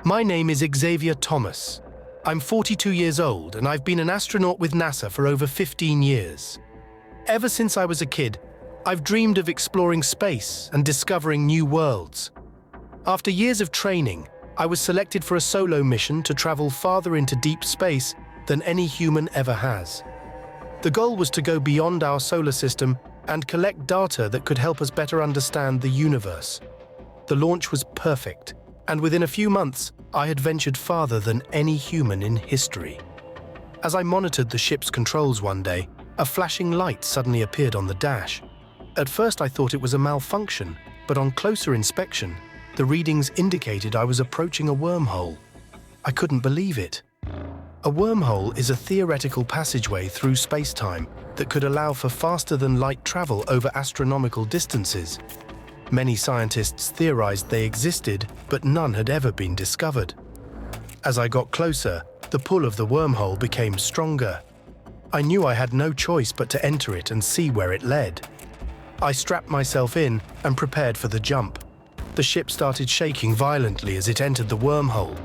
My name is Xavier Thomas. I'm 42 years old and I've been an astronaut with NASA for over 15 years. Ever since I was a kid, I've dreamed of exploring space and discovering new worlds. After years of training, I was selected for a solo mission to travel farther into deep space than any human ever has. The goal was to go beyond our solar system and collect data that could help us better understand the universe. The launch was perfect, and within a few months, I had ventured farther than any human in history. As I monitored the ship's controls one day, a flashing light suddenly appeared on the dash. At first I thought it was a malfunction, but on closer inspection, the readings indicated I was approaching a wormhole. I couldn't believe it. A wormhole is a theoretical passageway through space-time that could allow for faster-than-light travel over astronomical distances. Many scientists theorized they existed, but none had ever been discovered. As I got closer, the pull of the wormhole became stronger. I knew I had no choice but to enter it and see where it led. I strapped myself in and prepared for the jump. The ship started shaking violently as it entered the wormhole.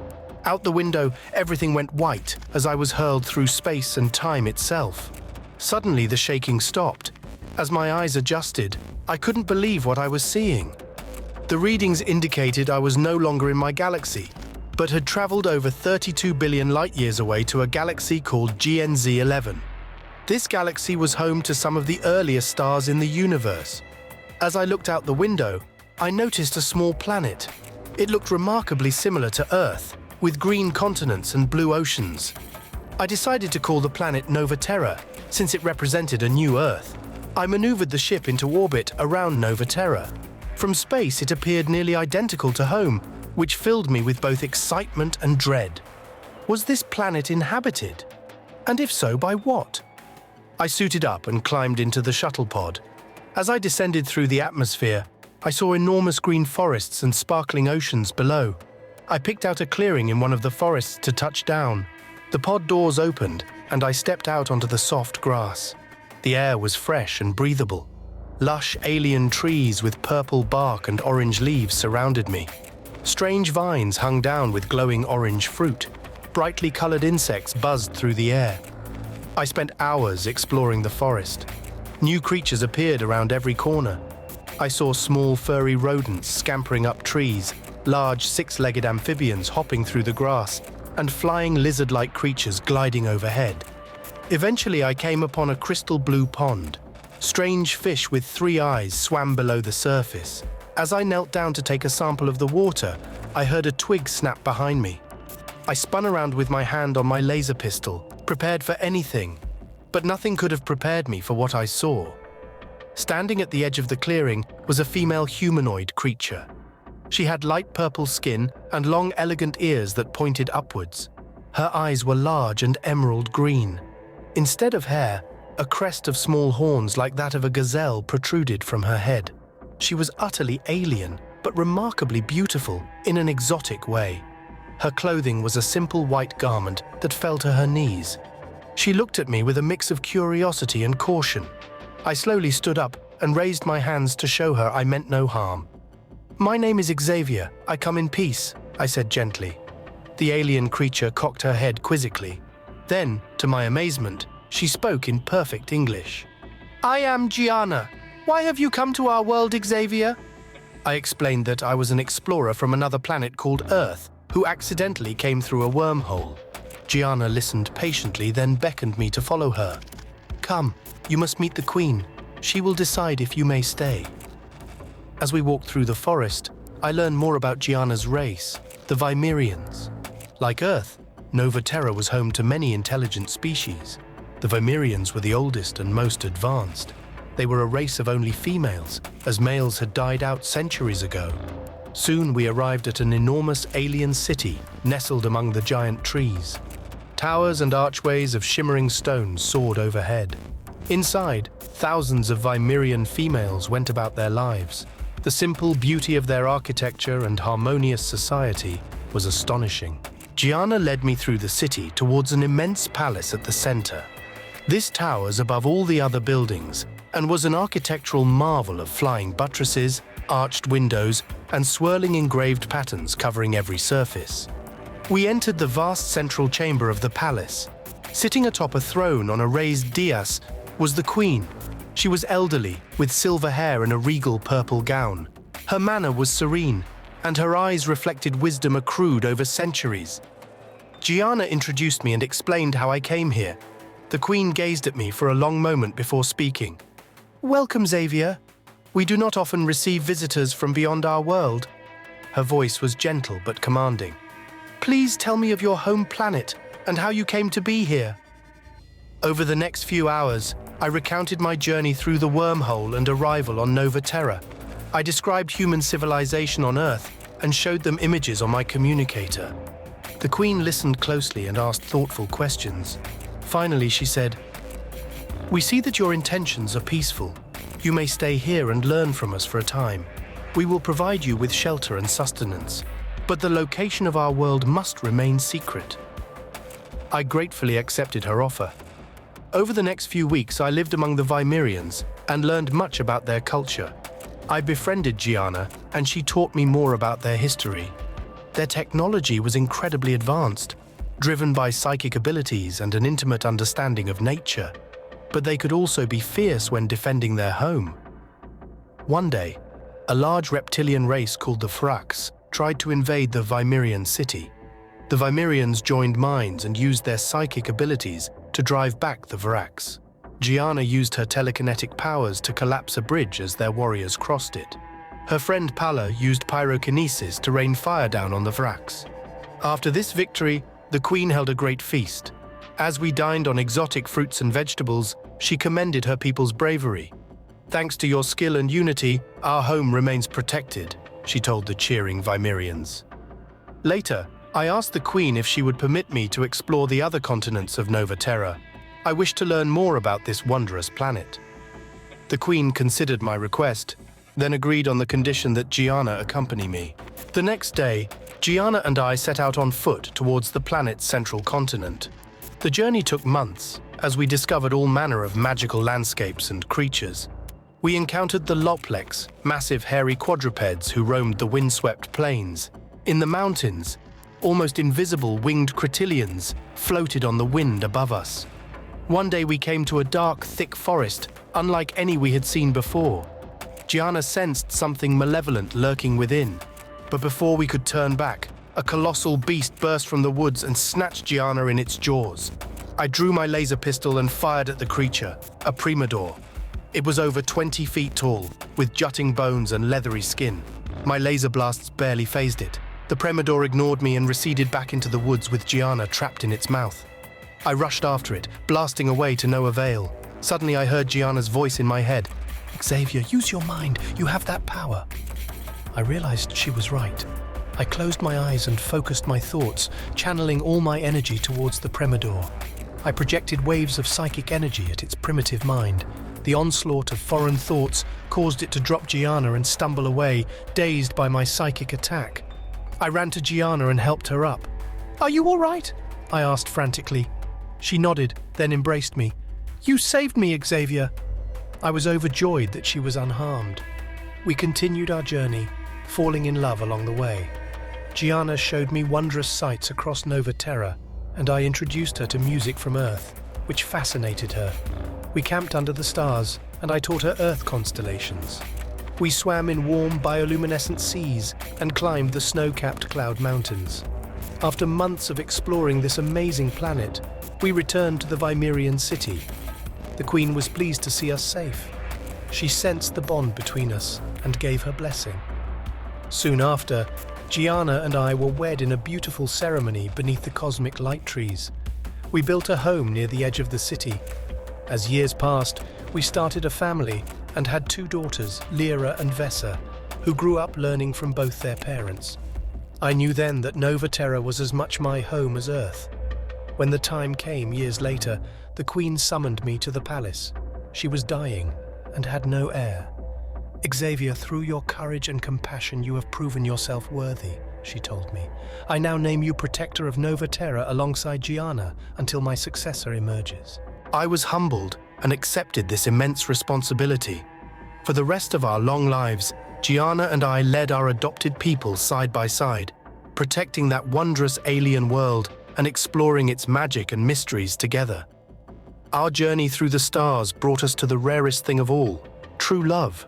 Out the window, everything went white as I was hurled through space and time itself. Suddenly, the shaking stopped. As my eyes adjusted, I couldn't believe what I was seeing. The readings indicated I was no longer in my galaxy, but had traveled over 32 billion light-years away to a galaxy called GNZ 11. This galaxy was home to some of the earliest stars in the universe. As I looked out the window, I noticed a small planet. It looked remarkably similar to Earth, with green continents and blue oceans. I decided to call the planet Nova Terra, since it represented a new Earth. I maneuvered the ship into orbit around Nova Terra. From space, it appeared nearly identical to home, which filled me with both excitement and dread. Was this planet inhabited? And if so, by what? I suited up and climbed into the shuttle pod. As I descended through the atmosphere, I saw enormous green forests and sparkling oceans below. I picked out a clearing in one of the forests to touch down. The pod doors opened, and I stepped out onto the soft grass. The air was fresh and breathable. Lush alien trees with purple bark and orange leaves surrounded me. Strange vines hung down with glowing orange fruit. Brightly colored insects buzzed through the air. I spent hours exploring the forest. New creatures appeared around every corner. I saw small furry rodents scampering up trees, large six-legged amphibians hopping through the grass, and flying lizard-like creatures gliding overhead. Eventually I came upon a crystal blue pond. Strange fish with 3 eyes swam below the surface. As I knelt down to take a sample of the water, I heard a twig snap behind me. I spun around with my hand on my laser pistol, prepared for anything, but nothing could have prepared me for what I saw. Standing at the edge of the clearing was a female humanoid creature. She had light purple skin and long, elegant ears that pointed upwards. Her eyes were large and emerald green. Instead of hair, a crest of small horns like that of a gazelle protruded from her head. She was utterly alien, but remarkably beautiful in an exotic way. Her clothing was a simple white garment that fell to her knees. She looked at me with a mix of curiosity and caution. I slowly stood up and raised my hands to show her I meant no harm. "My name is Xavier. I come in peace," I said gently. The alien creature cocked her head quizzically. Then, to my amazement, she spoke in perfect English. "I am Gianna. Why have you come to our world, Xavier?" I explained that I was an explorer from another planet called Earth, who accidentally came through a wormhole. Gianna listened patiently, then beckoned me to follow her. "Come, you must meet the Queen. She will decide if you may stay." As we walked through the forest, I learned more about Gianna's race, the Weimerians. Like Earth, Nova Terra was home to many intelligent species. The Weimerians were the oldest and most advanced. They were a race of only females, as males had died out centuries ago. Soon we arrived at an enormous alien city nestled among the giant trees. Towers and archways of shimmering stone soared overhead. Inside, thousands of Weimerian females went about their lives. The simple beauty of their architecture and harmonious society was astonishing. Gianna led me through the city towards an immense palace at the center. This towers above all the other buildings and was an architectural marvel of flying buttresses, arched windows, and swirling engraved patterns covering every surface. We entered the vast central chamber of the palace. Sitting atop a throne on a raised dais was the queen. She was elderly, with silver hair and a regal purple gown. Her manner was serene, and her eyes reflected wisdom accrued over centuries. Gianna introduced me and explained how I came here. The queen gazed at me for a long moment before speaking. "Welcome, Xavier. We do not often receive visitors from beyond our world." Her voice was gentle but commanding. "Please tell me of your home planet and how you came to be here." Over the next few hours, I recounted my journey through the wormhole and arrival on Nova Terra. I described human civilization on Earth and showed them images on my communicator. The queen listened closely and asked thoughtful questions. Finally, she said, "We see that your intentions are peaceful. You may stay here and learn from us for a time. We will provide you with shelter and sustenance, but the location of our world must remain secret." I gratefully accepted her offer. Over the next few weeks, I lived among the Vimerians and learned much about their culture. I befriended Gianna, and she taught me more about their history. Their technology was incredibly advanced, driven by psychic abilities and an intimate understanding of nature. But they could also be fierce when defending their home. One day, a large reptilian race called the Phrax tried to invade the Vimerian city. The Vimerians joined minds and used their psychic abilities to drive back the Phrax. Gianna used her telekinetic powers to collapse a bridge as their warriors crossed it. Her friend Pala used pyrokinesis to rain fire down on the Phrax. After this victory, the queen held a great feast. As we dined on exotic fruits and vegetables, she commended her people's bravery. "Thanks to your skill and unity, our home remains protected," she told the cheering Vimerians. Later, I asked the queen if she would permit me to explore the other continents of Nova Terra. I wished to learn more about this wondrous planet. The queen considered my request, then agreed on the condition that Gianna accompany me. The next day, Gianna and I set out on foot towards the planet's central continent. The journey took months, as we discovered all manner of magical landscapes and creatures. We encountered the Loplex, massive hairy quadrupeds who roamed the windswept plains. In the mountains, almost invisible winged crotilians floated on the wind above us. One day we came to a dark, thick forest, unlike any we had seen before. Gianna sensed something malevolent lurking within, but before we could turn back, a colossal beast burst from the woods and snatched Gianna in its jaws. I drew my laser pistol and fired at the creature, a primador. It was over 20 feet tall, with jutting bones and leathery skin. My laser blasts barely phased it. The primador ignored me and receded back into the woods with Gianna trapped in its mouth. I rushed after it, blasting away to no avail. Suddenly I heard Gianna's voice in my head. "Xavier, use your mind. You have that power." I realized she was right. I closed my eyes and focused my thoughts, channeling all my energy towards the primador. I projected waves of psychic energy at its primitive mind. The onslaught of foreign thoughts caused it to drop Gianna and stumble away, dazed by my psychic attack. I ran to Gianna and helped her up. "Are you all right?" I asked frantically. She nodded, then embraced me. "You saved me, Xavier." I was overjoyed that she was unharmed. We continued our journey, falling in love along the way. Gianna showed me wondrous sights across Nova Terra, and I introduced her to music from Earth, which fascinated her. We camped under the stars, and I taught her Earth constellations. We swam in warm bioluminescent seas and climbed the snow-capped cloud mountains. After months of exploring this amazing planet, we returned to the Vimerian city. The Queen was pleased to see us safe. She sensed the bond between us and gave her blessing. Soon after, Gianna and I were wed in a beautiful ceremony beneath the cosmic light trees. We built a home near the edge of the city. As years passed, we started a family and had 2 daughters, Lyra and Vessa, who grew up learning from both their parents. I knew then that Nova Terra was as much my home as Earth. When the time came years later, the Queen summoned me to the palace. She was dying and had no heir. "Xavier, through your courage and compassion, you have proven yourself worthy," she told me. "I now name you protector of Nova Terra alongside Gianna until my successor emerges." I was humbled and accepted this immense responsibility. For the rest of our long lives, Gianna and I led our adopted people side by side. protecting that wondrous alien world and exploring its magic and mysteries together. Our journey through the stars brought us to the rarest thing of all, true love.